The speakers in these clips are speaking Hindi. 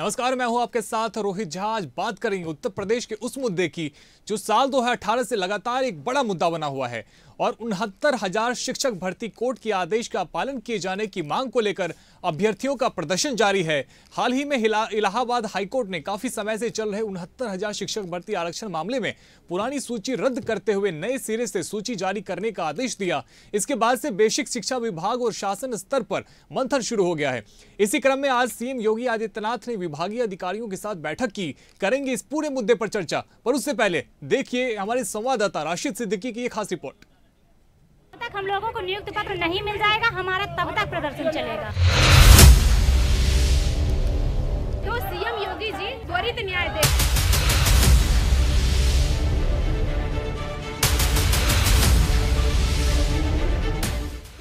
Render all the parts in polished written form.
नमस्कार, मैं हूं आपके साथ रोहित झा। आज बात करेंगे उत्तर प्रदेश के उस मुद्दे की जो साल 2018 से लगातार एक बड़ा मुद्दा बना हुआ है और 69,000 शिक्षक भर्ती कोर्ट के आदेश का पालन किए जाने की मांग को लेकर अभ्यर्थियों का प्रदर्शन जारी है। हाल ही में इलाहाबाद हाईकोर्ट ने काफी समय से चल रहे 69,000 शिक्षक भर्ती आरक्षण मामले में पुरानी सूची रद्द करते हुए नए सिरे से सूची जारी करने का आदेश दिया। इसके बाद से बेसिक शिक्षा विभाग और शासन स्तर पर मंथन शुरू हो गया है। इसी क्रम में आज सीएम योगी आदित्यनाथ ने विभागीय अधिकारियों के साथ बैठक की। करेंगे इस पूरे मुद्दे पर चर्चा, पर उससे पहले देखिए हमारे संवाददाता राशिद सिद्दीकी की एक खास रिपोर्ट। जब तक हम लोगों को नियुक्ति पत्र नहीं मिल जाएगा, हमारा तब तक प्रदर्शन चलेगा। तो सीएम योगी जी त्वरित न्याय दें।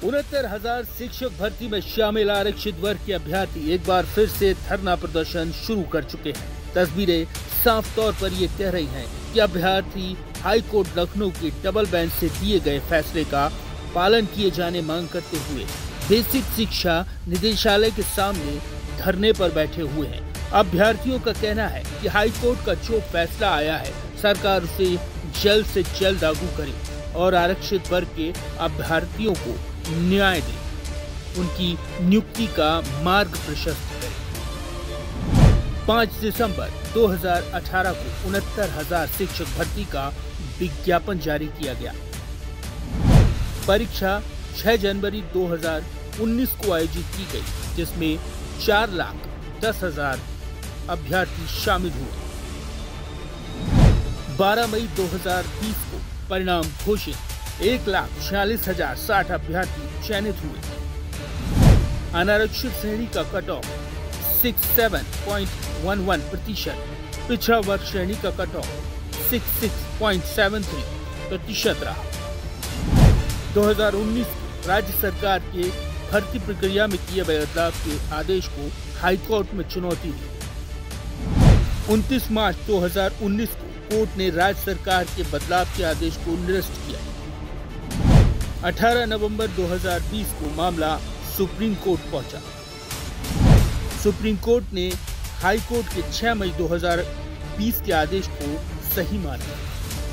69,000 शिक्षक भर्ती में शामिल आरक्षित वर्ग के अभ्यर्थी एक बार फिर से धरना प्रदर्शन शुरू कर चुके हैं। तस्वीरें साफ तौर पर ये कह रही हैं कि अभ्यर्थी हाईकोर्ट लखनऊ की डबल बेंच से दिए गए फैसले का पालन किए जाने मांग करते हुए बेसिक शिक्षा निदेशालय के सामने धरने पर बैठे हुए हैं। अभ्यर्थियों का कहना है कि हाईकोर्ट का जो फैसला आया है, सरकार उसे जल्द से जल्द लागू करे और आरक्षित वर्ग के अभ्यर्थियों को न्याय दे, उनकी नियुक्ति का मार्ग प्रशस्त करे। 5 दिसंबर 2018 को 69,000 शिक्षक भर्ती का विज्ञापन जारी किया गया। परीक्षा 6 जनवरी 2019 को आयोजित की गई, जिसमें 4,10,000 अभ्यर्थी शामिल हुए। 12 मई 2020 को परिणाम घोषित 1,46,060 अभ्यर्थी चयनित हुए। अनारक्षित श्रेणी का कट ऑफ 67.11%, पिछड़ा वर्ग श्रेणी का कट ऑफ 66.73% रहा। 2019 राज्य सरकार के भर्ती प्रक्रिया में किए गए बदलाव के आदेश को हाईकोर्ट में चुनौती दी। 29 मार्च 2019 को कोर्ट ने राज्य सरकार के बदलाव के आदेश को निरस्त किया। 18 नवंबर 2020 को मामला सुप्रीम कोर्ट पहुंचा। सुप्रीम कोर्ट ने हाई कोर्ट के 6 मई 2020 के आदेश को सही माना।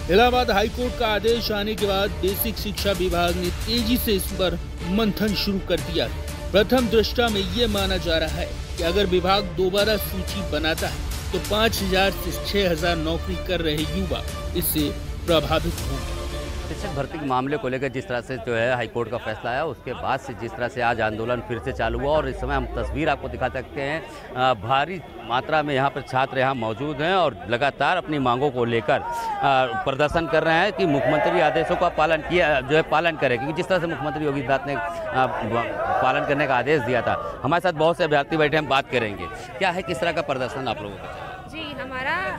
इलाहाबाद हाई कोर्ट का आदेश आने के बाद बेसिक शिक्षा विभाग ने तेजी से इस पर मंथन शुरू कर दिया। प्रथम दृष्टया में ये माना जा रहा है कि अगर विभाग दोबारा सूची बनाता है तो 5,000 से 6,000 नौकरी कर रहे युवा इससे प्रभावित होंगे। शिक्षक भर्ती के मामले को लेकर जिस तरह से जो है हाईकोर्ट का फैसला आया, उसके बाद से जिस तरह से आज आंदोलन फिर से चालू हुआ और इस समय हम तस्वीर आपको दिखा सकते हैं। भारी मात्रा में यहाँ पर छात्र यहाँ मौजूद हैं और लगातार अपनी मांगों को लेकर प्रदर्शन कर रहे हैं कि मुख्यमंत्री आदेशों का पालन करें, क्योंकि जिस तरह से मुख्यमंत्री योगी आदित्यनाथ ने पालन करने का आदेश दिया था। हमारे साथ बहुत से अभ्यर्थी बैठे, हम बात करेंगे क्या है, किस तरह का प्रदर्शन आप लोगों का? जी,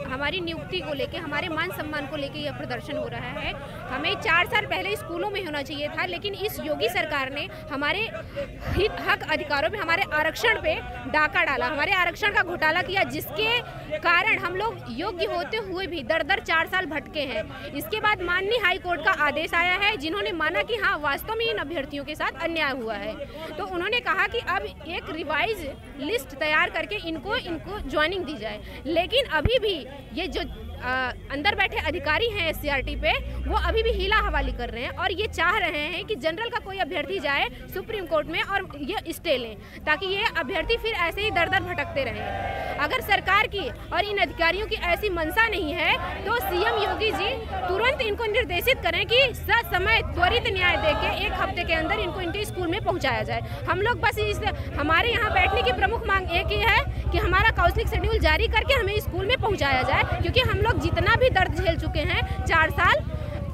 हमारी नियुक्ति को लेके, हमारे मान सम्मान को लेके यह प्रदर्शन हो रहा है। हमें 4 साल पहले स्कूलों में होना चाहिए था, लेकिन इस योगी सरकार ने हमारे हक अधिकारों पे, हमारे आरक्षण पे डाका डाला, हमारे आरक्षण का घोटाला किया, जिसके कारण हम लोग योग्य होते हुए भी दर 4 साल भटके हैं। इसके बाद माननीय हाई कोर्ट का आदेश आया है, जिन्होंने माना कि हाँ, वास्तव में इन अभ्यर्थियों के साथ अन्याय हुआ है। तो उन्होंने कहा कि अब एक रिवाइज लिस्ट तैयार करके इनको ज्वाइनिंग दी जाए। लेकिन अभी भी ये जो अंदर बैठे अधिकारी हैं SCRT पे, वो अभी भी हीला हवाली कर रहे हैं और ये चाह रहे हैं कि जनरल का कोई अभ्यर्थी जाए सुप्रीम कोर्ट में और ये स्टे लें, ताकि ये अभ्यर्थी फिर ऐसे ही दर भटकते रहें। अगर सरकार की और इन अधिकारियों की ऐसी मंशा नहीं है तो सीएम योगी जी तुरंत इनको निर्देशित करें कि ससमय त्वरित न्याय देके 1 हफ्ते के अंदर इनको इनके स्कूल में पहुँचाया जाए। हम लोग बस हमारे यहाँ बैठने की प्रमुख मांग एक ही है कि हमारा काउंसलिंग शेड्यूल जारी करके हमें स्कूल में पहुँचाया जाए, क्योंकि हम लोग जितना भी दर्द झेल चुके हैं 4 साल,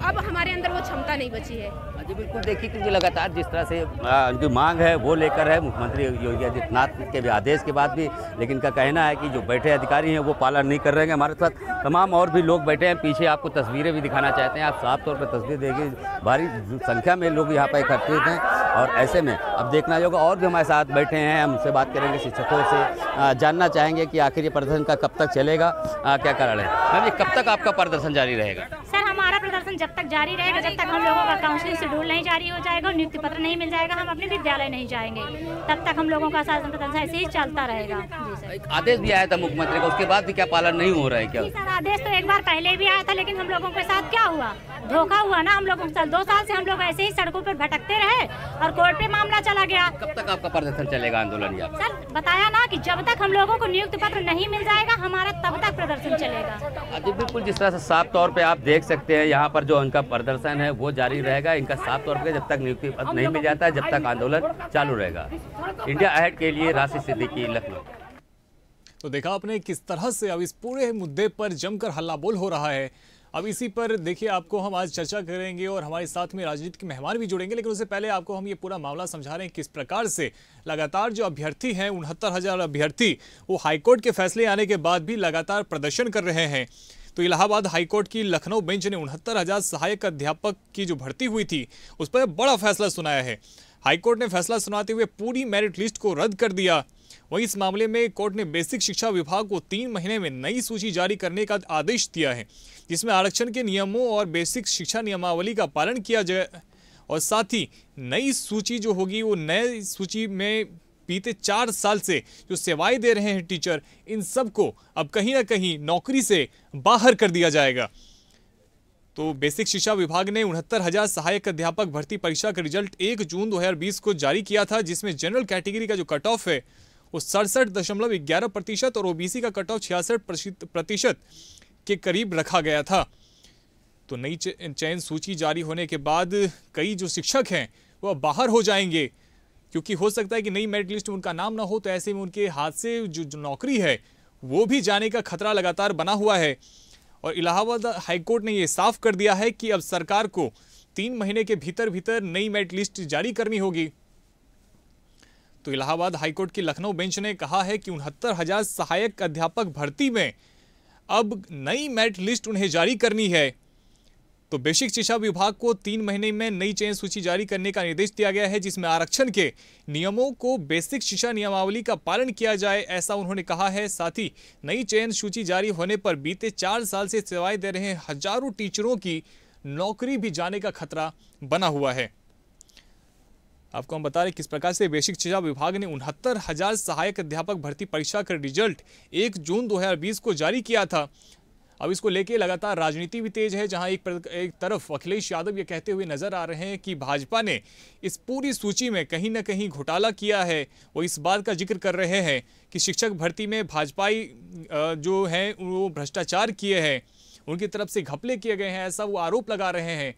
अब हमारे अंदर वो क्षमता नहीं बची है। जी बिल्कुल, देखिए कि लगातार जिस तरह से उनकी मांग है वो लेकर है मुख्यमंत्री योगी आदित्यनाथ के भी आदेश के बाद भी, लेकिन का कहना है कि जो बैठे अधिकारी हैं वो पालन नहीं कर रहे हैं। हमारे साथ तमाम और भी लोग बैठे हैं, पीछे आपको तस्वीरें भी दिखाना चाहते हैं। आप साफ तौर पर तस्वीर देखिए, भारी संख्या में लोग यहाँ पर एकत्रित हैं और ऐसे में अब देखना होगा। और भी हमारे साथ बैठे हैं, हम उनसे बात करेंगे, शिक्षकों से जानना चाहेंगे कि आखिर ये प्रदर्शन का कब तक चलेगा, क्या कारण है। मैम, ये कब तक आपका प्रदर्शन जारी रहेगा? सर, हमारा प्रदर्शन प्रदर्शन जब तक जारी रहेगा, जब तक हम लोगों का काउंसलिंग शेड्यूल नहीं जारी हो जाएगा और नियुक्ति पत्र नहीं मिल जाएगा, हम अपने विद्यालय नहीं जाएंगे, तब तक हम लोगों का शासन प्रदर्शन ऐसे ही चलता रहेगा। एक आदेश भी आया था मुख्यमंत्री का, उसके बाद भी क्या पालन नहीं हो रहा है क्या? सर, आदेश तो एक बार पहले भी आया था, लेकिन हम लोगों के साथ क्या हुआ, धोखा हुआ ना हम लोगों के साथ। 2 साल से हम लोग ऐसे ही सड़कों पर भटकते रहे और कोर्ट पे मामला चला गया। कब तक आपका प्रदर्शन चलेगा, आंदोलन? या सर बताया ना कि जब तक हम लोगों को नियुक्ति पत्र नहीं मिल जाएगा, हमारा तब तक प्रदर्शन चलेगा। जी बिल्कुल, जिस तरह से साफ तौर पे आप देख सकते हैं यहाँ पर जो इनका प्रदर्शन है वो जारी रहेगा। इनका साफ तौर पे जब तक नियुक्ति पत्र नहीं मिल जाता है, जब तक आंदोलन चालू रहेगा। इंडिया अहेड के लिए राशिद सिद्दीकी, लखनऊ। तो देखा आपने किस तरह से अब इस पूरे मुद्दे पर जमकर हल्ला बोल हो रहा है। अब इसी पर देखिए आपको हम आज चर्चा करेंगे और हमारे साथ में राजनीति के मेहमान भी जुड़ेंगे, लेकिन उससे पहले आपको हम ये पूरा मामला समझा रहे हैं किस प्रकार से लगातार जो अभ्यर्थी हैं 69,000 अभ्यर्थी वो हाईकोर्ट के फैसले आने के बाद भी लगातार प्रदर्शन कर रहे हैं। तो इलाहाबाद हाईकोर्ट की लखनऊ बेंच ने 69,000 सहायक अध्यापक की जो भर्ती हुई थी उस पर बड़ा फैसला सुनाया है। हाईकोर्ट ने फैसला सुनाते हुए पूरी मेरिट लिस्ट को रद्द कर दिया। वहीं इस मामले में कोर्ट ने बेसिक शिक्षा विभाग को 3 महीने में नई सूची जारी करने का आदेश दिया है, जिसमें आरक्षण के नियमों और बेसिक शिक्षा नियमावली का पालन किया जाए और साथ ही नई सूची जो होगी वो नई सूची में बीते 4 साल से जो सेवाएं दे रहे हैं टीचर, इन सब को अब कहीं ना कहीं नौकरी से बाहर कर दिया जाएगा। तो बेसिक शिक्षा विभाग ने 69,000 सहायक अध्यापक भर्ती परीक्षा का रिजल्ट 1 जून 2020 को जारी किया था, जिसमें जनरल कैटेगरी का जो कट ऑफ है वो 67.11% और ओबीसी का कट ऑफ 66% के करीब रखा गया था। तो नई चयन सूची जारी होने के बाद कई जो शिक्षक हैं वो बाहर हो जाएंगे, क्योंकि हो सकता है कि नई मेरिट लिस्ट में उनका नाम ना हो, तो ऐसे में उनके हाथ से जो नौकरी है वो भी जाने का खतरा लगातार बना हुआ है। और इलाहाबाद हाईकोर्ट ने ये साफ कर दिया है कि अब सरकार को 3 महीने के भीतर भीतर नई मेरिट लिस्ट जारी करनी होगी। तो इलाहाबाद हाईकोर्ट की लखनऊ बेंच ने कहा है कि 69,000 सहायक अध्यापक भर्ती में अब नई मेरिट लिस्ट उन्हें जारी करनी है। तो बेसिक शिक्षा विभाग को 3 महीने में नई चयन सूची जारी करने का निर्देश दिया गया है, जिसमें आरक्षण के नियमों को बेसिक शिक्षा नियमावली का पालन किया जाए, ऐसा उन्होंने कहा है। साथ ही नई चयन सूची जारी होने पर बीते 4 साल से सेवाएं दे रहे हजारों टीचरों की नौकरी भी जाने का खतरा बना हुआ है। आपको हम बता रहे किस प्रकार से बेसिक शिक्षा विभाग ने 69,000 सहायक अध्यापक भर्ती परीक्षा का रिजल्ट 1 जून 2020 को जारी किया था। अब इसको लेके लगातार राजनीति भी तेज है, जहां एक तरफ अखिलेश यादव ये कहते हुए नजर आ रहे हैं कि भाजपा ने इस पूरी सूची में कहीं ना कहीं घोटाला किया है। वो इस बात का जिक्र कर रहे हैं कि शिक्षक भर्ती में भाजपाई जो हैं वो भ्रष्टाचार किए हैं, उनकी तरफ से घपले किए गए हैं, ऐसा वो आरोप लगा रहे हैं।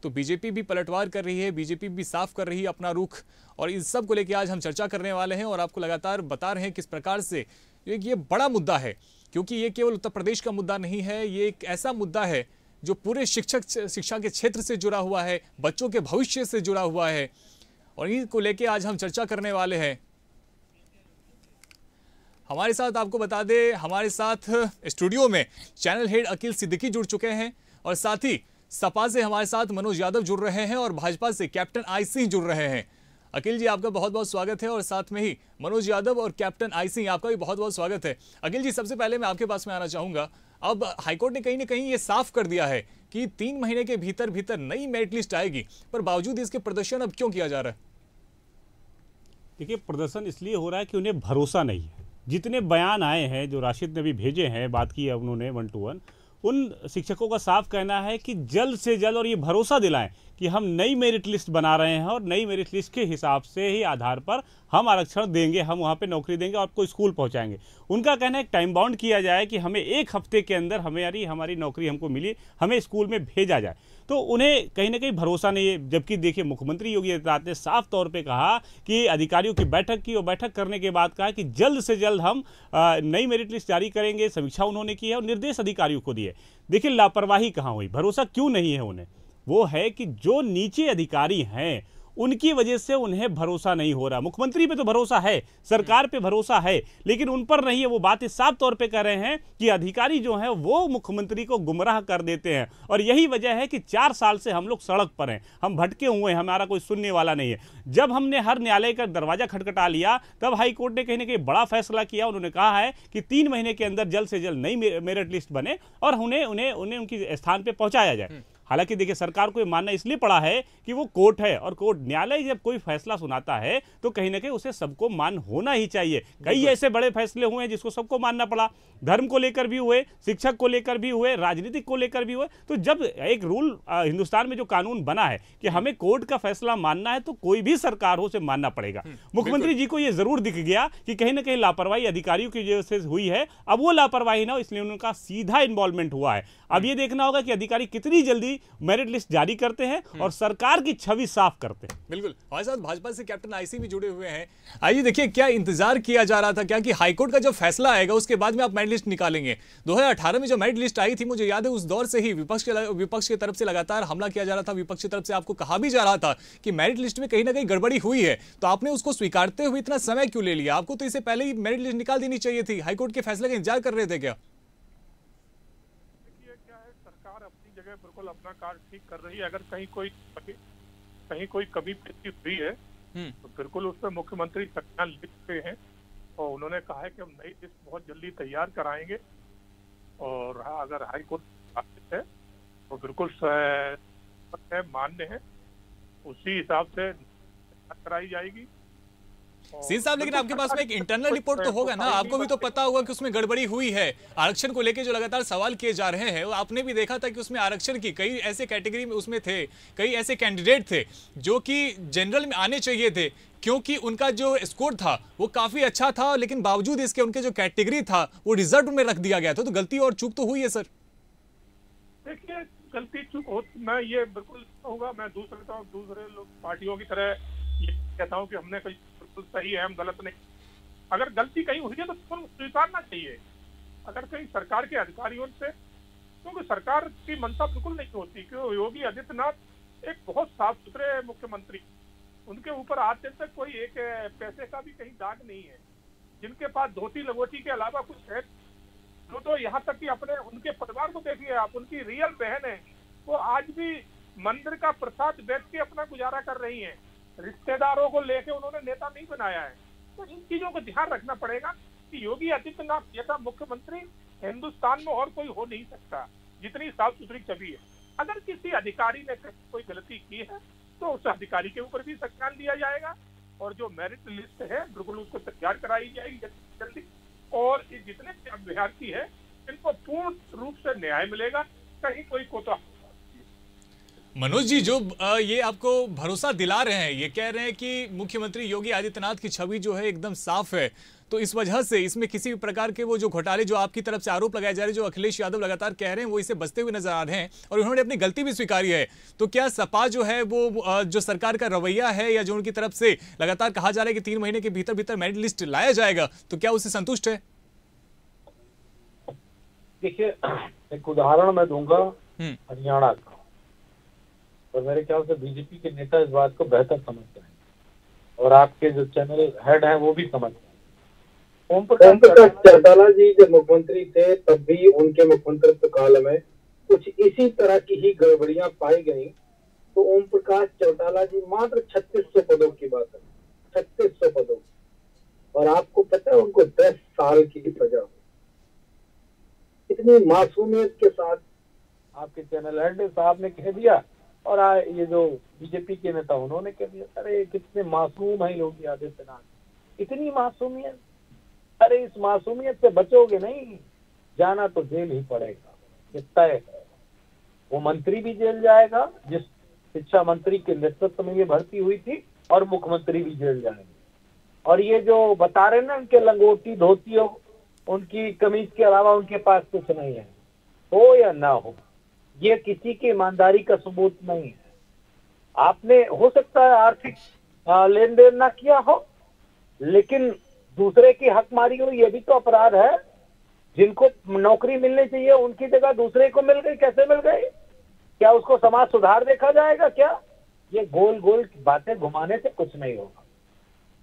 तो बीजेपी भी पलटवार कर रही है, बीजेपी भी साफ कर रही है अपना रुख, और इस सब को लेकर आज हम चर्चा करने वाले हैं और आपको लगातार बता रहे हैं किस प्रकार से ये बड़ा मुद्दा है, क्योंकि ये केवल उत्तर प्रदेश का मुद्दा नहीं है, ये एक ऐसा मुद्दा है जो पूरे शिक्षा के क्षेत्र से जुड़ा हुआ है, बच्चों के भविष्य से जुड़ा हुआ है, और इनको लेके आज हम चर्चा करने वाले हैं। हमारे साथ आपको बता दें, हमारे साथ स्टूडियो में चैनल हेड अकील सिद्दीकी जुड़ चुके हैं और साथ ही सपा से हमारे साथ मनोज यादव जुड़ रहे हैं और भाजपा से कैप्टन आई सिंह जुड़ रहे हैं। अकील जी आपका बहुत बहुत स्वागत है और साथ में ही मनोज यादव और कैप्टन आई सिंह आपका भी बहुत बहुत स्वागत है। अकील जी, सबसे पहले मैं आपके पास में आना चाहूंगा, अब हाईकोर्ट ने कहीं ना कहीं ये साफ कर दिया है कि 3 महीने के भीतर भीतर नई मेरिट लिस्ट आएगी, पर बावजूद इसके प्रदर्शन अब क्यों किया जा रहा है? देखिए, प्रदर्शन इसलिए हो रहा है कि उन्हें भरोसा नहीं है। जितने बयान आए हैं जो राशिद ने भी भेजे हैं, बात की है उन्होंने 1 to 1, उन शिक्षकों का साफ कहना है कि जल्द से जल्द और ये भरोसा दिलाएं कि हम नई मेरिट लिस्ट बना रहे हैं और नई मेरिट लिस्ट के हिसाब से ही आधार पर हम आरक्षण देंगे, हम वहाँ पे नौकरी देंगे और आपको स्कूल पहुँचाएंगे। उनका कहना है टाइम बाउंड किया जाए कि हमें 1 हफ्ते के अंदर हमारी नौकरी हमको मिली, हमें स्कूल में भेजा जाए। तो उन्हें कहीं ना कहीं भरोसा नहीं है, जबकि देखिए मुख्यमंत्री योगी आदित्यनाथ ने साफ तौर पे कहा कि अधिकारियों की बैठक की और बैठक करने के बाद कहा कि जल्द से जल्द हम नई मेरिट लिस्ट जारी करेंगे। समीक्षा उन्होंने की है और निर्देश अधिकारियों को दिए। देखिए लापरवाही कहाँ हुई, भरोसा क्यों नहीं है उन्हें, वो है कि जो नीचे अधिकारी हैं उनकी वजह से उन्हें भरोसा नहीं हो रहा। मुख्यमंत्री पे तो भरोसा है, सरकार पे भरोसा है, लेकिन उन पर नहीं है। वो बात साफ तौर पे कह रहे हैं कि अधिकारी जो हैं वो मुख्यमंत्री को गुमराह कर देते हैं, और यही वजह है कि 4 साल से हम लोग सड़क पर हैं, हम भटके हुए हैं, हमारा कोई सुनने वाला नहीं है। जब हमने हर न्यायालय का दरवाजा खटखटा लिया, तब हाईकोर्ट ने कहीं ना कहीं बड़ा फैसला किया। उन्होंने कहा है कि 3 महीने के अंदर जल्द से जल्द नई मेरिट लिस्ट बने और उन्हें उनकी स्थान पर पहुंचाया जाए। हालांकि देखिए सरकार को ये मानना इसलिए पड़ा है कि वो कोर्ट है, और कोर्ट न्यायालय जब कोई फैसला सुनाता है तो कहीं ना कहीं उसे सबको मान होना ही चाहिए। कई ऐसे बड़े फैसले हुए हैं जिसको सबको मानना पड़ा, धर्म को लेकर भी हुए, शिक्षक को लेकर भी हुए, राजनीतिक को लेकर भी हुए। तो जब एक रूल हिंदुस्तान में जो कानून बना है कि हमें कोर्ट का फैसला मानना है तो कोई भी सरकार हो उसे मानना पड़ेगा। मुख्यमंत्री जी को यह जरूर दिख गया कि कहीं ना कहीं लापरवाही अधिकारियों की वजह से हुई है, अब वो लापरवाही ना हो इसलिए उनका सीधा इन्वॉल्वमेंट हुआ है। अब ये देखना होगा कि अधिकारी कितनी जल्दी मेरिट लिस्ट जारी करते हैं और सरकार की छवि साफ करते हैं। बिल्कुल, हमारे साथ भाजपा से कैप्टन आईसी भी जुड़े हुए हैं। आइए देखिए क्या इंतजार किया जा रहा था, क्या कि हाईकोर्ट का जो फैसला आएगा उसके बाद में आप मेरिट लिस्ट निकालेंगे। 2018 में जो मेरिट लिस्ट आई थी, मुझे याद है उस दौर से ही विपक्ष की तरफ से लगातार हमला किया जा रहा था, विपक्ष की तरफ से आपको कहा भी जा रहा था कि मेरिट लिस्ट में कहीं ना कहीं गड़बड़ी हुई है, तो आपने उसको स्वीकारते हुए इतना समय क्यों ले लिया? आपको तो इससे पहले ही मेरिट लिस्ट निकाल देनी चाहिए थी। हाईकोर्ट के फैसले का इंतजार कर रहे थे क्या? बिल्कुल अपना कार्य ठीक कर रही है। अगर कहीं कोई कमी पेशी हुई है तो बिल्कुल उस पर मुख्यमंत्री संज्ञान लिख चुके हैं और उन्होंने कहा है कि हम नई लिस्ट बहुत जल्दी तैयार कराएंगे, और अगर हाई कोर्ट है तो बिल्कुल मान्य है, उसी हिसाब से कराई जाएगी। सीन साहब, लेकिन आपके पास में एक इंटरनल रिपोर्ट तो होगा ना, आपको भी तो पता होगा कि उसमें गड़बड़ी हुई है। आरक्षण को लेकर जो लगातार सवाल किए जा रहे हैं, आपने भी देखा था कि उसमें आरक्षण की कई ऐसे कैटेगरी में उसमें थे, कई ऐसे कैंडिडेट थे जो कि जनरल में आने चाहिए थे, क्योंकि उनका जो स्कोर था वो काफी अच्छा था, लेकिन बावजूद इसके उनके जो कैटेगरी था वो रिजर्व में रख दिया गया था। तो गलती और चूक तो हुई है सर। देखिए गलती चूक हो, मैं ये बिल्कुल होगा, मैं दूसरे लोग पार्टियों की तरह ये कहता हूँ कि हमने कोई बिल्कुल सही है, हम गलत नहीं। अगर गलती कहीं हुई है तो स्वीकारना चाहिए। अगर कहीं सरकार के अधिकारियों से, क्योंकि सरकार की मंशा बिल्कुल नहीं होती, क्योंकि योगी आदित्यनाथ एक बहुत साफ सुथरे मुख्यमंत्री, उनके ऊपर आज दिन तक कोई एक पैसे का भी कहीं दाग नहीं है, जिनके पास धोती लगोटी के अलावा कुछ है। तो यहाँ तक कि अपने उनके परिवार को देखिए आप, उनकी रियल बहन है, वो आज भी मंदिर का प्रसाद बेच के अपना गुजारा कर रही है। रिश्तेदारों को लेके उन्होंने नेता नहीं बनाया है। तो इन चीजों का ध्यान रखना पड़ेगा कि योगी आदित्यनाथ जैसा मुख्यमंत्री हिंदुस्तान में और कोई हो नहीं सकता, जितनी साफ सुथरी छवि है। अगर किसी अधिकारी ने कोई गलती की है तो उस अधिकारी के ऊपर भी संज्ञान लिया जाएगा, और जो मेरिट लिस्ट है बिल्कुल उसको तैयार कराई जाएगी जल्दी, और जितने अभ्यर्थी है इनको पूर्ण रूप से न्याय मिलेगा, कहीं कोई कोताही। मनोज जी, जो ये आपको भरोसा दिला रहे हैं, ये कह रहे हैं कि मुख्यमंत्री योगी आदित्यनाथ की छवि जो है एकदम साफ है, तो इस वजह से इसमें किसी भी प्रकार के वो जो घोटाले जो आपकी तरफ से आरोप लगाए जा रहे हैं, जो अखिलेश यादव लगातार कह रहे हैं, वो इसे बचते हुए नजर आ रहे हैं और उन्होंने अपनी गलती भी स्वीकारी है। तो क्या सपा जो है वो जो सरकार का रवैया है या जो उनकी तरफ से लगातार कहा जा रहा है कि 3 महीने के भीतर भीतर मेरिट लिस्ट लाया जाएगा, तो क्या उससे संतुष्ट है? देखिए एक उदाहरण मैं दूंगा हरियाणा का, और मेरे ख्याल से बीजेपी के नेता इस बात को बेहतर समझते हैं और आपके जो चैनल हेड हैं वो भी समझते हैं। ओम प्रकाश चौटाला जी जब मुख्यमंत्री थे तब भी उनके मुख्यमंत्री काल में कुछ इसी तरह की ही गड़बड़ियां पाई गई, तो ओम प्रकाश चौटाला जी मात्र 3600 पदों की बात है, 3600 पदों, और आपको पता है उनको 10 साल की सजा हुई। इतनी मासूमियत के साथ आपके चैनल हेड साहब ने कह दिया, और ये जो बीजेपी के नेता उन्होंने कह दिया, अरे कितने मासूम है योगी आदित्यनाथ, इतनी मासूमियत। अरे इस मासूमियत से बचोगे नहीं, जाना तो जेल ही पड़ेगा, ये तय है। वो मंत्री भी जेल जाएगा जिस शिक्षा मंत्री के नेतृत्व में ये भर्ती हुई थी, और मुख्यमंत्री भी जेल जाएंगे। और ये जो बता रहे ना उनके लंगोटी धोती हो, उनकी कमीज के अलावा उनके पास कुछ नहीं है, हो या ना हो, ये किसी की ईमानदारी का सबूत नहीं है। आपने हो सकता है आर्थिक लेन देन ना किया हो, लेकिन दूसरे की हकमारी हो, ये भी तो अपराध है। जिनको नौकरी मिलनी चाहिए उनकी जगह दूसरे को मिल गई, कैसे मिल गई? क्या उसको समाज सुधार देखा जाएगा क्या? ये गोल गोल बातें घुमाने से कुछ नहीं होगा।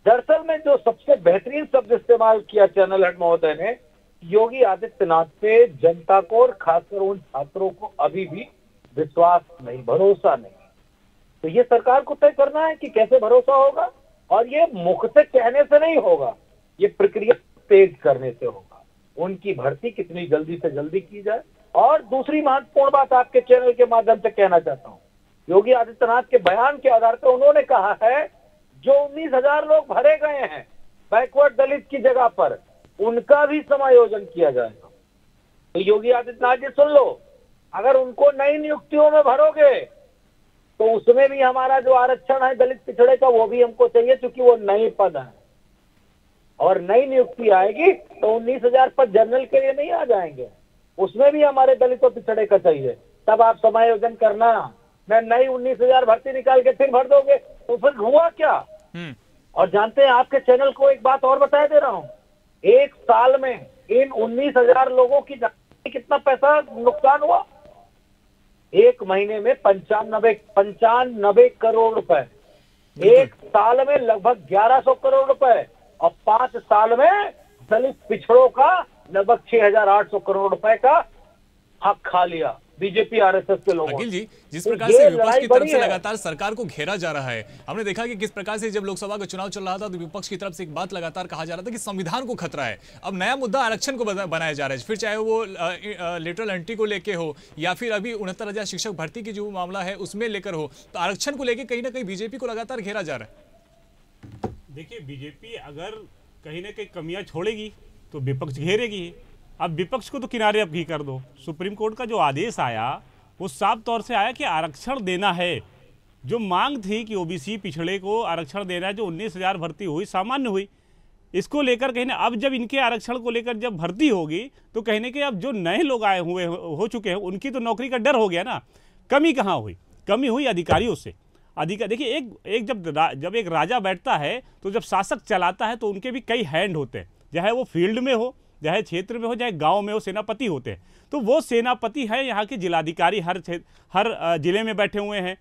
दरअसल में जो सबसे बेहतरीन शब्द इस्तेमाल किया चैनल हेड महोदय ने, योगी आदित्यनाथ पे जनता को और खासकर उन छात्रों को अभी भी विश्वास नहीं, भरोसा नहीं। तो ये सरकार को तय करना है कि कैसे भरोसा होगा, और ये मुख से कहने से नहीं होगा, ये प्रक्रिया तेज करने से होगा। उनकी भर्ती कितनी जल्दी से जल्दी की जाए, और दूसरी महत्वपूर्ण बात आपके चैनल के माध्यम से कहना चाहता हूं, योगी आदित्यनाथ के बयान के आधार पर उन्होंने कहा है जो 19,000 लोग भरे गए हैं बैकवर्ड दलित की जगह पर, उनका भी समायोजन किया जाएगा। तो योगी आदित्यनाथ जी सुन लो, अगर उनको नई नियुक्तियों में भरोगे तो उसमें भी हमारा जो आरक्षण है दलित पिछड़े का वो भी हमको चाहिए, क्योंकि वो नए पद है और नई नियुक्ति आएगी तो 19,000 पद जनरल के लिए नहीं आ जाएंगे, उसमें भी हमारे दलित और पिछड़े का चाहिए। तब आप समायोजन करना, मैं नई 19,000 भर्ती निकाल के फिर भर दोगे तो फिर हुआ क्या। और जानते हैं, आपके चैनल को एक बात और बता दे रहा हूं, एक साल में इन 19,000 लोगों की कितना पैसा नुकसान हुआ, एक महीने में 95 करोड़ रुपए, एक साल में लगभग 1100 करोड़ रुपए, और 5 साल में दलित पिछड़ों का लगभग 6,800 करोड़ रुपए का हक खा लिया बीजेपी आरएसएस के लोगों। अखिल जी, जिस प्रकार से विपक्ष की तरफ से लगातार सरकार को घेरा जा रहा है, हमने देखा कि किस प्रकार से जब लोकसभा का चुनाव चल रहा था तो विपक्ष की तरफ से एक बात लगातार कहा जा रहा था कि संविधान को खतरा है। अब नया मुद्दा आरक्षण को बनाया जा रहा है, फिर चाहे वो लिटरल एंट्री को लेकर हो या फिर अभी 69,000 शिक्षक भर्ती की जो मामला है उसमें लेकर हो, तो आरक्षण को लेकर कहीं ना कहीं बीजेपी को लगातार घेरा जा रहा है। देखिए, बीजेपी अगर कहीं ना कहीं कमियां छोड़ेगी तो विपक्ष घेरेगी। अब विपक्ष को तो किनारे अब ही कर दो। सुप्रीम कोर्ट का जो आदेश आया वो साफ तौर से आया कि आरक्षण देना है। जो मांग थी कि ओबीसी पिछड़े को आरक्षण देना है, जो 19,000 भर्ती हुई सामान्य हुई, इसको लेकर कहीं ना अब जब इनके आरक्षण को लेकर जब भर्ती होगी तो कहने के अब जो नए लोग आए हुए हो चुके हैं उनकी तो नौकरी का डर हो गया ना। कमी कहाँ हुई? कमी हुई अधिकारियों से। देखिए, एक जब एक राजा बैठता है तो जब शासक चलाता है तो उनके भी कई हैंड होते हैं, चाहे वो फील्ड में हो, चाहे क्षेत्र में हो, चाहे गांव में हो, सेनापति होते हैं। तो वो सेनापति है, यहाँ के जिलाधिकारी हर जिले में बैठे हुए हैं,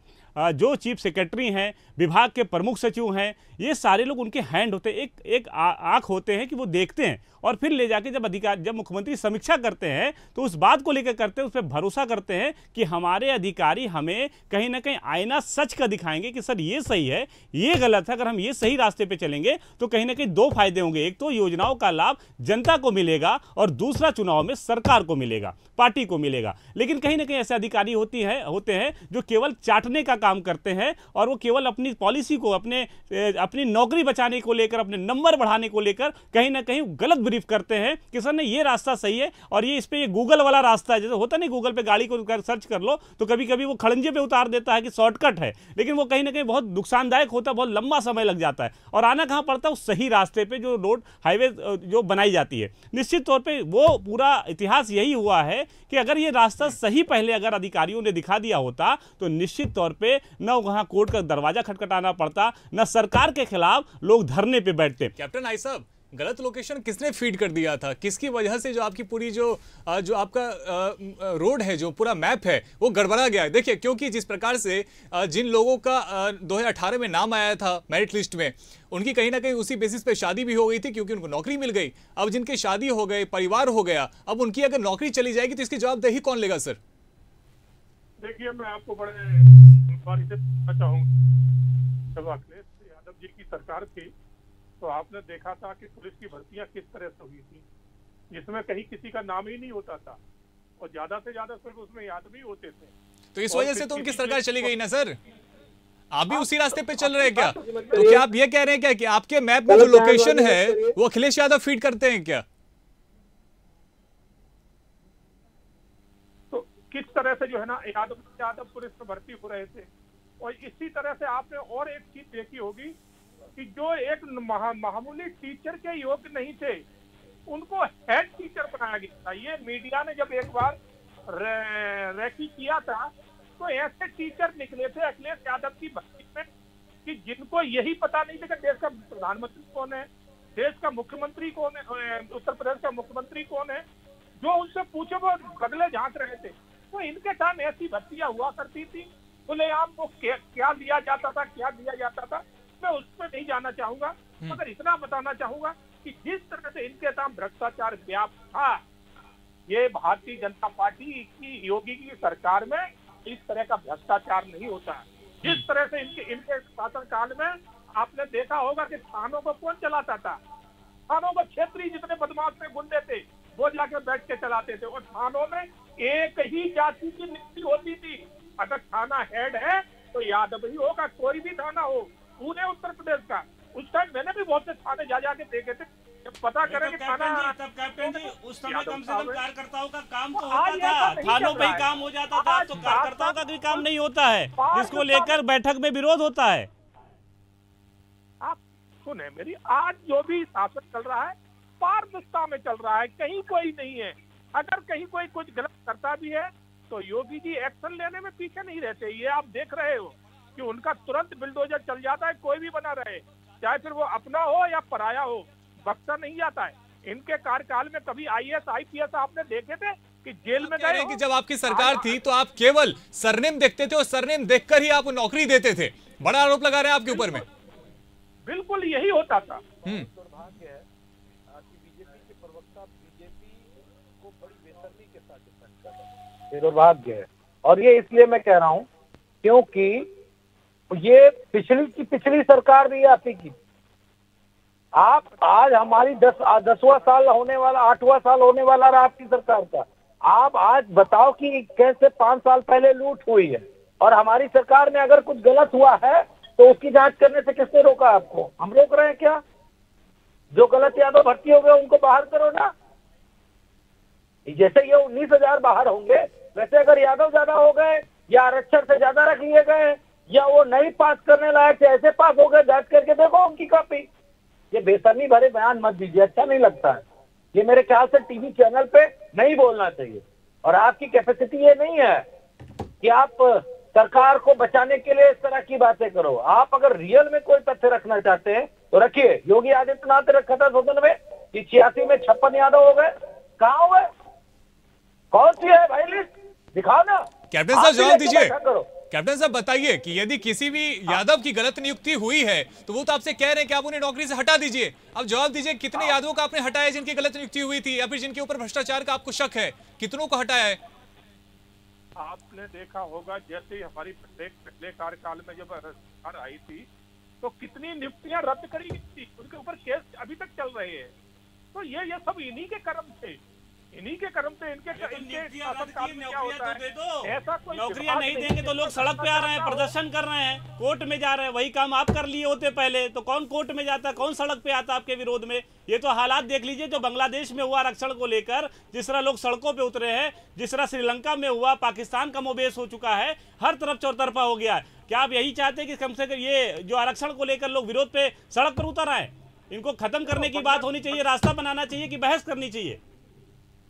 जो चीफ सेक्रेटरी हैं, विभाग के प्रमुख सचिव हैं, ये सारे लोग उनके हैंड होते हैं, एक आंख होते हैं कि वो देखते हैं और फिर ले जाके जब मुख्यमंत्री समीक्षा करते हैं तो उस बात को लेकर करते हैं, उस पर भरोसा करते हैं कि हमारे अधिकारी हमें कहीं ना कहीं आईना सच का दिखाएंगे कि सर ये सही है, ये गलत है। अगर हम ये सही रास्ते पे चलेंगे तो कहीं ना कहीं दो फायदे होंगे, एक तो योजनाओं का लाभ जनता को मिलेगा और दूसरा चुनाव में सरकार को मिलेगा, पार्टी को मिलेगा। लेकिन कहीं ना कहीं ऐसे अधिकारी होते हैं जो केवल चाटने का काम करते हैं और वो केवल अपनी पॉलिसी को, अपनी नौकरी बचाने को लेकर, अपने नंबर बढ़ाने को लेकर कहीं ना कहीं गलत ब्रीफ करते हैं कि सर ने ये रास्ता सही है और ये इस पे ये गूगल वाला रास्ता है। जैसे होता नहीं, गूगल पे गाड़ी को सर्च कर लो तो कभी कभी वो खड़ंजे पे उतार देता है कि शॉर्टकट है, लेकिन वो कहीं ना कहीं बहुत नुकसानदायक होता है, बहुत लंबा समय लग जाता है और आना कहां पड़ता है उस सही रास्ते पे जो रोड हाईवे जो बनाई जाती है। निश्चित तौर पर वो पूरा इतिहास यही हुआ है कि अगर ये रास्ता सही पहले अगर अधिकारियों ने दिखा दिया होता तो निश्चित तौर पे न वहां कोर्ट का दरवाजा खटखटाना पड़ता, न सरकार के खिलाफ लोग धरने पे बैठते। कैप्टन आई साहब, गलत लोकेशन किसने फीड कर दिया था? किसकी वजह से जो आपकी पूरी जो आपका रोड है, जो पूरा मैप है, वो गड़बड़ा गया है? देखिए, क्योंकि जिस प्रकार से जिन लोगों का 2018 में नाम आया था मेरिट लिस्ट में, उनकी कहीं ना कहीं उसी बेसिस पे शादी भी हो गई थी क्योंकि उनको नौकरी मिल गई। अब जिनकी शादी हो गई, परिवार हो गया, अब उनकी अगर नौकरी चली जाएगी तो इसकी जवाबदेही कौन लेगा सर? देखिए, मैं आपको बड़े से पूछना चाहूंगा, जब अखिलेश यादव जी की सरकार थी तो आपने देखा था कि पुलिस की भर्तियां किस तरह से हुई थी, जिसमें कहीं किसी का नाम ही नहीं होता था और ज्यादा से ज्यादा सिर्फ उसमें आदमी होते थे। तो इस वजह से तो उनकी सरकार चली गई ना सर। आप भी उसी रास्ते पे चल रहे हैं क्या? तो क्या आप ये कह रहे हैं क्या कि आपके मैप में जो लोकेशन है वो अखिलेश यादव फीड करते हैं क्या? तो किस तरह से जो है ना यादव पुलिस में भर्ती हो रहे थे। और इसी तरह से आपने और एक चीज देखी होगी कि जो एक मामूली टीचर के योग्य नहीं थे उनको हेड टीचर बनाया गया था। ये मीडिया ने जब एक बार रैकी किया था तो ऐसे टीचर निकले थे अखिलेश यादव की भर्ती में कि जिनको यही पता नहीं था कि देश का प्रधानमंत्री कौन है, देश का मुख्यमंत्री कौन है, उत्तर प्रदेश का मुख्यमंत्री कौन है। जो उनसे पूछे वो बगले झांक रहे थे। तो इनके टाइम ऐसी भर्तियां हुआ करती थी, खुलेआम वो क्या लिया जाता था, क्या दिया जाता था, मैं उसमें नहीं जाना चाहूंगा, मगर इतना बताना चाहूंगा कि जिस तरह से इनके साथ भ्रष्टाचार व्याप्त था, ये भारतीय जनता पार्टी की योगी की सरकार में इस तरह का भ्रष्टाचार नहीं होता है। जिस तरह से इनके शासनकाल में आपने देखा होगा कि थानों को कौन चलाता था, थानों को क्षेत्रीय जितने बदमाश थे, गुंडे थे, वो जाके बैठ के चलाते थे। और थानों में एक ही जाति की नियुक्ति होती थी। अगर थाना हेड है तो यादव ही होगा, कोई भी थाना हो पूरे उत्तर प्रदेश का। उस टाइम मैंने भी बहुत से थाने जा जाके देखे थे, जब पता करें कि थाना। तब कैप्टन जी उस समय कम से कम कार्यकर्ताओं का काम तो होता था, थानों पे ही काम हो जाता था। तो कार्यकर्ताओं का भी काम नहीं होता है, जिसको लेकर बैठक में विरोध होता है। आप सुने मेरी, आज जो भी शासन चल रहा है पारदर्शिता में चल रहा है, कहीं कोई नहीं है। अगर कहीं कोई कुछ गलत करता भी है तो योगी जी एक्शन लेने में पीछे नहीं रहते। ये आप देख रहे हो कि उनका तुरंत बिल्डोजर चल जाता है, कोई भी बना रहे, चाहे फिर वो अपना हो या पराया हो, बख्शा नहीं जाता है। इनके कार्यकाल में कभी IAS IPS आपने देखे थे कि जेल में गए? कि जब आपकी सरकार थी तो आप केवल सरनेम देखते थे और सरनेम देखकर ही आप नौकरी देते थे। बड़ा आरोप लगा रहे हैं आपके ऊपर में। बिल्कुल यही होता था। दुर्भाग्य है कि बीजेपी के प्रवक्ता बीजेपी को बड़ी बेसब्री के साथ डिफेंड कर रहे हैं। ये दुर्भाग्य है, और ये इसलिए मैं कह रहा हूँ क्योंकि ये पिछली सरकार भी आपकी की। आप आज हमारी 10वां साल होने वाला, 8वां साल होने वाला रहा आपकी सरकार का। आप आज बताओ कि कैसे 5 साल पहले लूट हुई है, और हमारी सरकार में अगर कुछ गलत हुआ है तो उसकी जांच करने से किसने रोका आपको? हम रोक रहे हैं क्या? जो गलत यादव भर्ती हो गए उनको बाहर करो ना। जैसे ये 19,000 बाहर होंगे, वैसे अगर यादव ज्यादा हो गए या आरक्षण से ज्यादा रख लिए गए या वो नहीं पास करने लायक थे, ऐसे पास हो गए, जांच करके देखो उनकी कॉपी। ये बेशर्मी भरे बयान मत दीजिए, अच्छा नहीं लगता है। ये मेरे ख्याल से टीवी चैनल पे नहीं बोलना चाहिए, और आपकी कैपेसिटी ये नहीं है कि आप सरकार को बचाने के लिए इस तरह की बातें करो। आप अगर रियल में कोई तथ्य रखना चाहते हैं तो रखिए। योगी आदित्यनाथ ने रखा था सदन में कि 86 में 56 यादव हो गए, कहाँ हुए? कौन सी है भाई लिस्ट? दिखाओ ना। कैप्टन साहब जवाब दीजिए। कैप्टन साहब बताइए कि यदि किसी भी यादव की गलत नियुक्ति हुई है तो वो तो आपसे कह रहे हैं कि आप उन्हें नौकरी से हटा दीजिए। अब जवाब दीजिए, कितने यादवों का आपने हटाया जिनकी गलत नियुक्ति हुई थी, या फिर जिनके ऊपर भ्रष्टाचार का आपको शक है, कितनों को हटाया है? आपने देखा होगा जैसे ही हमारी पहले कार्यकाल में जब सरकार आई थी तो कितनी नियुक्तियां रद्द करी गई थी, उनके ऊपर केस अभी तक चल रहे हैं। तो ये सब इन्हीं के कर्म थे, इन्हीं के कर्म से इनके शासनकाल में क्या होता है। ऐसा कोई नौकरियां नहीं देंगे तो लोग सड़क पे आ रहे हैं, प्रदर्शन कर रहे हैं, कोर्ट में जा रहे हैं। वही काम आप कर लिए होते पहले, तो कौन कोर्ट में जाता, कौन सड़क पे आता आपके विरोध में? ये तो हालात देख लीजिए जो बांग्लादेश में हुआ आरक्षण को लेकर, जिस तरह लोग सड़कों पे उतरे हैं, जिस तरह श्रीलंका में हुआ, पाकिस्तान का मोबेस हो चुका है, हर तरफ चौतरफा हो गया है। क्या आप यही चाहते हैं कि कम से कम ये जो आरक्षण को लेकर लोग विरोध पे सड़क पर उतर आए? इनको खत्म करने की बात होनी चाहिए, रास्ता बनाना चाहिए कि बहस करनी चाहिए?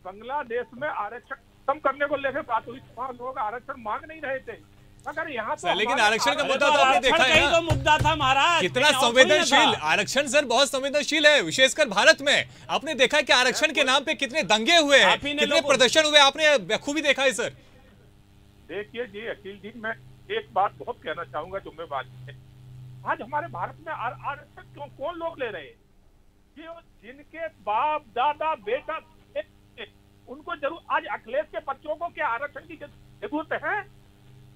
बांग्लादेश में आरक्षण खत्म करने को लेकर बात हुई, वहाँ लोग आरक्षण मांग नहीं रहे थे, मगर यहाँ तो लेकिन आरक्षण का मुद्दा तो आपने देखा है ना, तो मुद्दा था महाराज, कितना संवेदनशील आरक्षण सर, बहुत संवेदनशील है, विशेषकर भारत में। आपने देखा है कि आरक्षण के नाम पे कितने दंगे हुए हैं, कितने प्रदर्शन हुए, आपने बखूबी देखा है सर। देखिए जी अखिल जी, मैं एक बात बहुत कहना चाहूंगा जुम्मेवारी है। आज हमारे भारत में आरक्षण कौन लोग ले रहे हैं? जिनके बाप दादा बेटा उनको जरूर। आज अखिलेश के बच्चों को क्या आरक्षण की जरूरत है?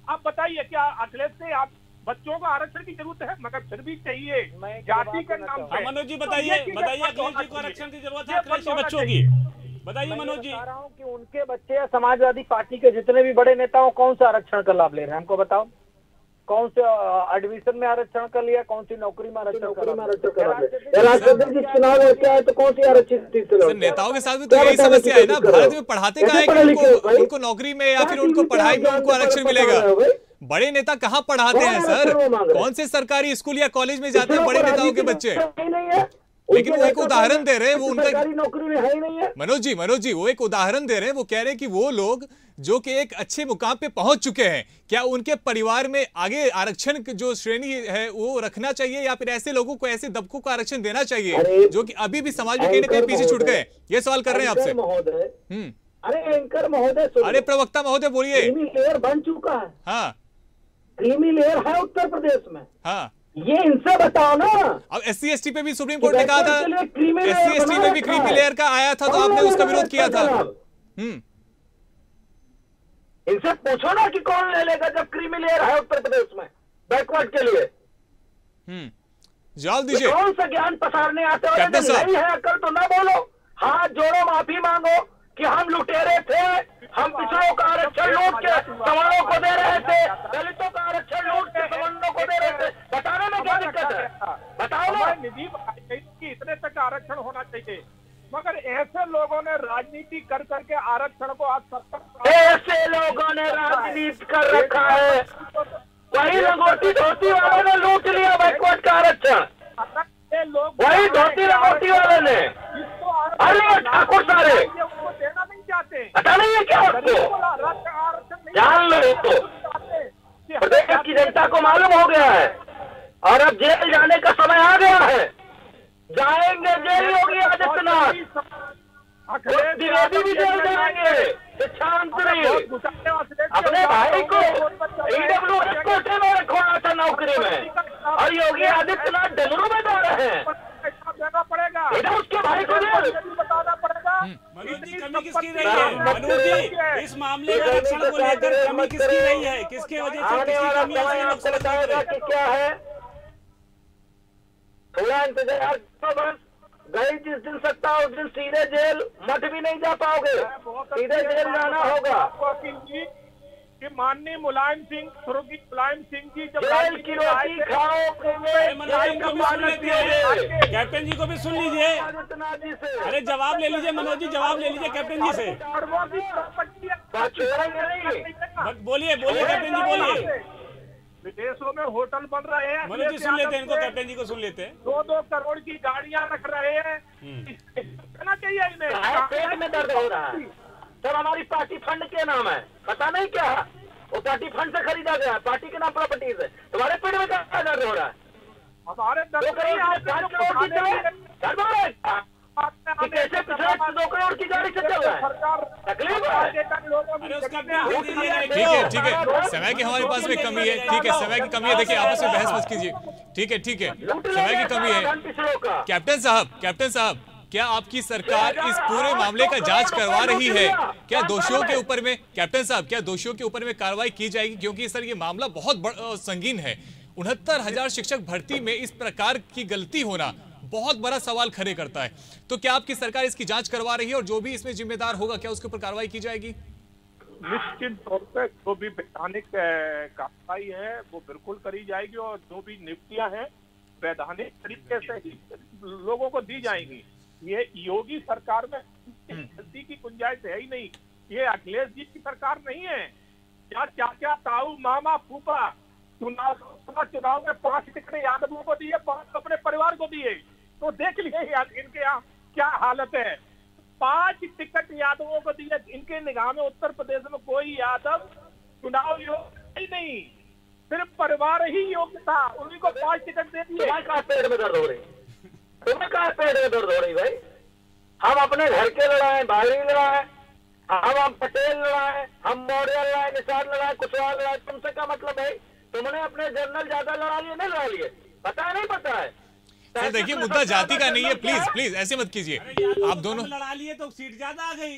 आप बताइए, क्या अखिलेश से आप बच्चों को आरक्षण की जरूरत है? मगर फिर भी चाहिए जाति के नाम पे। मनोज जी बताइए, अखिलेश जी को आरक्षण की जरूरत है अखिलेश के बच्चों की? बताइए मनोज जी। बता रहा हूँ कि उनके बच्चे समाजवादी पार्टी के जितने भी बड़े नेताओं कौन सा आरक्षण का लाभ ले रहे हैं, हमको बताओ। कौन से एडमिशन में आरक्षण कर लिया, कौन सी नौकरी में आरक्षण कर लिया? चुनाव होता है तो कौन सी आरक्षित? नेताओं के साथ भी तो यही समस्या है ना, भारत में पढ़ाते कहाँ है कि उनको नौकरी में या फिर उनको पढ़ाई में उनको आरक्षण मिलेगा? बड़े नेता कहाँ पढ़ाते हैं सर? कौन से सरकारी स्कूल या कॉलेज में जाते हैं बड़े नेताओं के बच्चे? लेकिन वो एक उदाहरण दे रहे हैं, वो उनका नौकरी में है ही नहीं है। मनोज जी वो एक उदाहरण दे रहे हैं, वो कह रहे हैं कि वो लोग जो कि एक अच्छे मुकाम पे पहुंच चुके हैं, क्या उनके परिवार में आगे आरक्षण जो श्रेणी है वो रखना चाहिए, या फिर ऐसे लोगों को, ऐसे दबकों को आरक्षण देना चाहिए जो कि अभी भी समाज में कहीं ना कहीं पीछे छूट गए? ये सवाल कर रहे हैं आपसे। अरे एंकर महोदय, अरे प्रवक्ता महोदय बोलिए। क्रीमी लेयर बन चुका है। हाँ, क्रीमी लेयर है उत्तर प्रदेश में। हाँ, ये इनसे बताओ ना। अब SC ST पे भी सुप्रीम कोर्ट ने कहा था, SC ST पे भी क्रीमी लेयर का आया था तो आपने उसका विरोध किया था। इनसे पूछो ना कि कौन ले लेगा जब क्रीमी लेयर है उत्तर प्रदेश में बैकवर्ड के लिए। जवाब दीजिए। कौन सा ज्ञान पसारने आते हो? कैप्टन साहब, नहीं है अकल तो ना बोलो। हाथ जोड़ो, माफी मांगो कि हम लुटेरे थे, हम पिछड़ों का आरक्षण लूट के सवर्णों को दे रहे थे, दलितों का आरक्षण लूट के सवर्णों को दे रहे थे। बताने में क्या दिक्कत है? बताओ ना। निधि कि इतने तक आरक्षण होना चाहिए, मगर ऐसे लोगों ने राजनीति कर करके आरक्षण को आज सत्ता, ऐसे लोगों ने राजनीति कर रखा है। वही लंगोटी धोती वालों ने लूट लिया बैकवर्ड का आरक्षण, वही धोती लंगोटी वाले ने। अरे ठाकुर सारे देना नहीं चाहते, पता नहीं है क्या आपको? जान लो इसको, प्रदेश की जनता को मालूम हो गया है और अब जेल जाने का समय आ गया है। जाएंगे जेल योगी आदित्यनाथ, द्विवेदी भी जेल जाएंगे। शिक्षा मंत्री अपने भाई को EWS कोटे में रखवाना था नौकरी में, और योगी आदित्यनाथ डमरू में जा रहे हैं। देना पड़ेगा, उसके भाई को बताना पड़ेगा। मनोज जी, कमी किसकी रही है? मनोज जी, इस मामले में आरक्षण को लेकर कमी किसकी रही है? किसके वजह से, किसकी कमी आपको बताएगा कि क्या है? थोड़ा इंतजार करो बस। गई जिस दिन सत्ता उस दिन सीधे जेल, मठ भी नहीं जा पाओगे, सीधे जेल जाना होगा। कि माननीय मुलायम सिंह, स्वर्गीय मुलायम सिंह जी जब जेल की रोटी खाओ, कैप्टन जी को भी सुन लीजिए। अरे जवाब ले लीजिए मनोज जी, जवाब ले लीजिए कैप्टन जी से। बोलिए बोलिए कैप्टन जी, बोलिए। विदेशों में होटल बन रहे हैं, मनोज जी सुन लेते हैं इनको, कैप्टन जी को सुन लेते हैं। 2-2 करोड़ की गाड़ियां रख रहे हैं, कहना चाहिए इन्हें। पेट में दर्द हो रहा है सर, हमारी पार्टी फंड के नाम है, पता नहीं क्या है वो, पार्टी फंड से खरीदा गया है, पार्टी के नाम प्रॉपर्टीज है। तुम्हारे पेट में क्या दर्द हो रहा है? हमारे 2 करोड़ 5 करोड़ की कैसे 2 करोड़ की गाड़ी से चल रहा है? तकलीफ है। ठीक है, समय की हमारे पास में कमी है। ठीक है, समय की कमी है, देखिए आपस में बहस मत कीजिए। ठीक है, समय की कमी है। कैप्टन साहब, क्या आपकी सरकार इस पूरे मामले का जांच करवा रही है? क्या दोषियों के ऊपर में, कैप्टन साहब, क्या दोषियों के ऊपर में कार्रवाई की जाएगी? क्योंकि सर ये मामला बहुत संगीन है। 69,000 शिक्षक भर्ती में इस प्रकार की गलती होना बहुत बड़ा सवाल खड़े करता है। तो क्या आपकी सरकार इसकी जांच करवा रही है, और जो भी इसमें जिम्मेदार होगा क्या उसके ऊपर कार्रवाई की जाएगी? निश्चित तौर पर जो भी वैधानिक कार्रवाई है वो बिल्कुल करी जाएगी, और जो भी नियुक्तियां हैं वैधानिक तरीके से ही लोगों को दी जाएंगी। ये योगी सरकार में गलती की गुंजाइश है ही नहीं। ये अखिलेश जी की सरकार नहीं है। क्या चाचा, ताऊ, मामा, फूफा चुनाव में 5 टिकट यादवों को दिए, 5 अपने परिवार को दिए। तो देख लिए इनके यहाँ क्या हालत है। 5 टिकट यादवों को दिए। इनके निगाह में उत्तर प्रदेश में कोई यादव चुनाव योग्य ही नहीं, सिर्फ परिवार ही योग्य था। उन्हीं को 5 टिकट दे दिए। पेट में दर्द हो रही, तुम्हें कहा पेट में दर्द हो रही भाई? हम अपने घर के लड़ाए, बाहरी लड़ाए, हम पटेल लड़ाए, हम मौर्य लड़ाए, निषाद लड़ाए, कुशवाहा लड़ाए। तुमसे क्या मतलब है? तुमने अपने जनरल ज्यादा लड़ा लिए, नहीं लड़ा लिए? पता नहीं पता है? सर देखिए, मुद्दा जाति का नहीं है, प्लीज ऐसे मत कीजिए। आप दोनों लड़ा लिए तो सीट ज्यादा आ गई,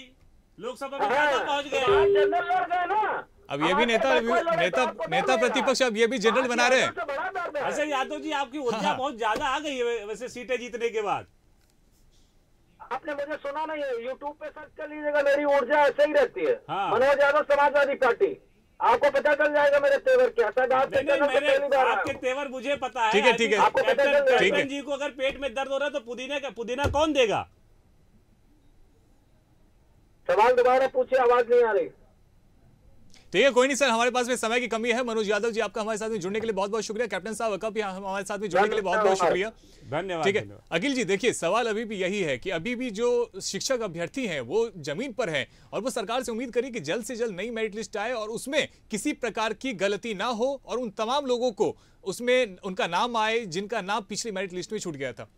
लोकसभा में ज्यादा पहुंच गए। जनरल लड़ गए ना। अब ये भी नेता प्रतिपक्ष अब ये भी जनरल बना रहे हैं। अच्छा यादव जी, आपकी ऊर्जा बहुत ज्यादा आ गई है वैसे सीटें जीतने के बाद। आपने मुझे सुना नहीं है? यूट्यूब पे सर्च कर लीजिएगा, मेरी ऊर्जा ऐसे ही रहती है। हाँ। मनोज यादव, समाजवादी पार्टी, आपको पता चल जाएगा मेरे तेवर क्या। आपके तेवर मुझे पता है। ठीक है कैप्टन जी को अगर पेट में दर्द हो रहा है तो पुदीना कौन देगा? सवाल दोबारा पूछिए, आवाज नहीं आ रही। ठीक है, कोई नहीं सर, हमारे पास में समय की कमी है। मनोज यादव जी, आपका हमारे साथ में जुड़ने के लिए बहुत बहुत शुक्रिया। कैप्टन साहब का भी हमारे साथ में जुड़ने के लिए बहुत बहुत शुक्रिया। धन्यवाद। ठीक है अखिल जी, देखिए सवाल अभी भी यही है कि अभी भी जो शिक्षक अभ्यर्थी हैं वो जमीन पर हैं, और वो सरकार से उम्मीद करी कि जल्द से जल्द नई मेरिट लिस्ट आए और उसमें किसी प्रकार की गलती ना हो, और उन तमाम लोगों को उसमें उनका नाम आए जिनका नाम पिछली मेरिट लिस्ट में छूट गया था।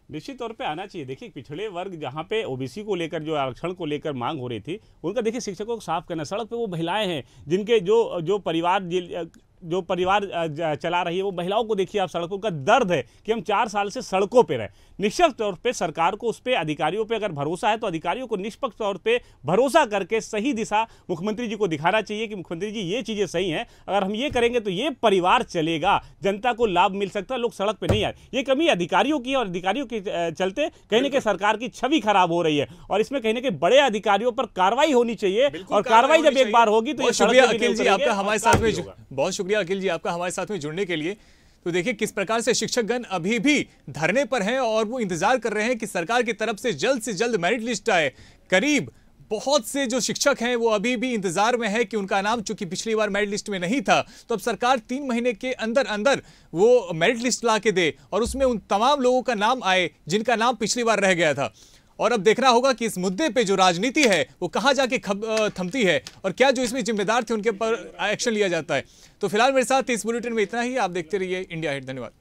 निश्चित तौर पे आना चाहिए। देखिए पिछड़े वर्ग जहाँ पे ओबीसी को लेकर जो आरक्षण को लेकर मांग हो रही थी, उनका देखिए शिक्षकों को साफ करना। सड़क पे वो महिलाएं हैं जिनके जो परिवार जो परिवार चला रही है वो महिलाओं को देखिए आप, सड़कों का दर्द है कि हम 4 साल से सड़कों पे रहे। निष्पक्ष तौर पे सरकार को उस पे अधिकारियों पे अगर भरोसा है तो अधिकारियों को निष्पक्ष तौर पे भरोसा करके सही दिशा मुख्यमंत्री जी को दिखाना चाहिए कि मुख्यमंत्री जी ये चीजें सही हैं, अगर हम ये करेंगे तो ये परिवार चलेगा, जनता को लाभ मिल सकता है, लोग सड़क पे नहीं आए। ये कमी अधिकारियों की, और अधिकारियों के चलते कहीं ना कहीं सरकार की छवि खराब हो रही है और इसमें कहीं ना कहीं बड़े अधिकारियों पर कार्रवाई होनी चाहिए। और कार्रवाई जब एक बार होगी तो शुक्रिया अखिल जी आपका हमारे साथ में, बहुत शुक्रिया अखिल जी आपका हमारे साथ में जुड़ने के लिए। तो देखिए किस प्रकार से शिक्षकगण अभी भी धरने पर हैं और वो इंतजार कर रहे हैं कि सरकार की तरफ से जल्द मेरिट लिस्ट आए। करीब बहुत से जो शिक्षक हैं वो अभी भी इंतजार में है कि उनका नाम, चूंकि पिछली बार मेरिट लिस्ट में नहीं था, तो अब सरकार 3 महीने के अंदर अंदर वो मेरिट लिस्ट ला के दे और उसमें उन तमाम लोगों का नाम आए जिनका नाम पिछली बार रह गया था। और अब देखना होगा कि इस मुद्दे पे जो राजनीति है वो कहां जाके थमती है और क्या जो इसमें जिम्मेदार थे उनके पर एक्शन लिया जाता है। तो फिलहाल मेरे साथ इस बुलेटिन में इतना ही। आप देखते रहिए इंडिया हिट। धन्यवाद।